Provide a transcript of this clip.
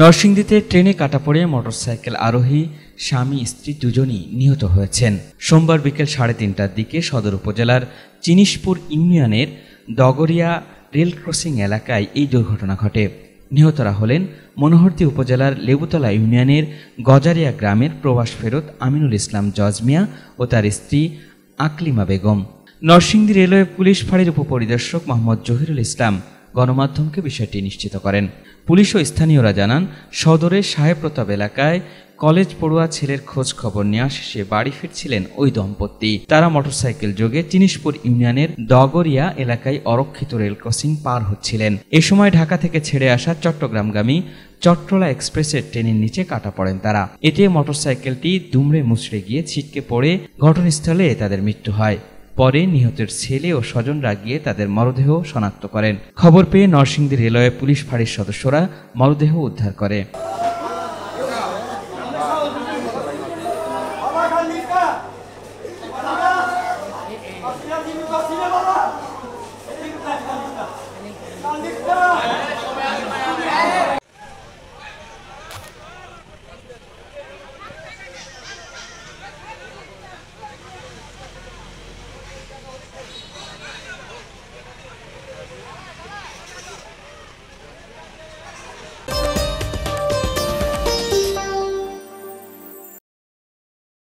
নরসিংদীতে ট্রেনে কাটা পড়ে মোটরসাইকেল আরোহী স্বামী স্ত্রী দুজনই নিহত হয়েছেন। সোমবার বিকেল 3:30টার দিকে সদর উপজেলার চিনিশপুর ইউনিয়নের ডগরিয়া রেল ক্রসিং এলাকায় এই দুর্ঘটনা ঘটে। নিহতরা হলেন মনোহরদী উপজেলার লেবুতলা ইউনিয়নের গজারিয়া গ্রামের প্রবাস ফেরত আমিনুল ইসলাম জজ মিয়া ও তার স্ত্রী আকলিমা বেগম। নরসিংদী রেলওয়ে পুলিশ ফাঁড়ির উপপরিদর্শক মোহাম্মদ জহিরুল ইসলাম গণমাধ্যমকে বিষয়টি নিশ্চিত করেন। পুলিশ ও স্থানীয়রা জানান, সদরের সাহেব প্রতাপ এলাকায় কলেজ পড়ুয়া ছেলের খোঁজ খবর নেওয়া শেষে বাড়ি ফিরছিলেন ওই দম্পতি। তারা মোটরসাইকেল যোগে চিনিশপুর ইউনিয়নের ডগরিয়া এলাকায় অরক্ষিত রেল ক্রসিং পার হচ্ছিলেন। এ সময় ঢাকা থেকে ছেড়ে আসা চট্টগ্রামগামী চট্টলা এক্সপ্রেসের ট্রেনের নিচে কাটা পড়েন তারা। এতে মোটরসাইকেলটি দুমড়ে মুচড়ে গিয়ে ছিটকে পড়ে ঘটনাস্থলে তাদের মৃত্যু হয়। পরে নিহতের ছেলে ও স্বজনরা গিয়ে তাদের মরদেহ শনাক্ত করেন। খবর পেয়ে নরসিংদী রেলওয়ে পুলিশ ফাঁড়ির সদস্যরা মরদেহ উদ্ধার করে।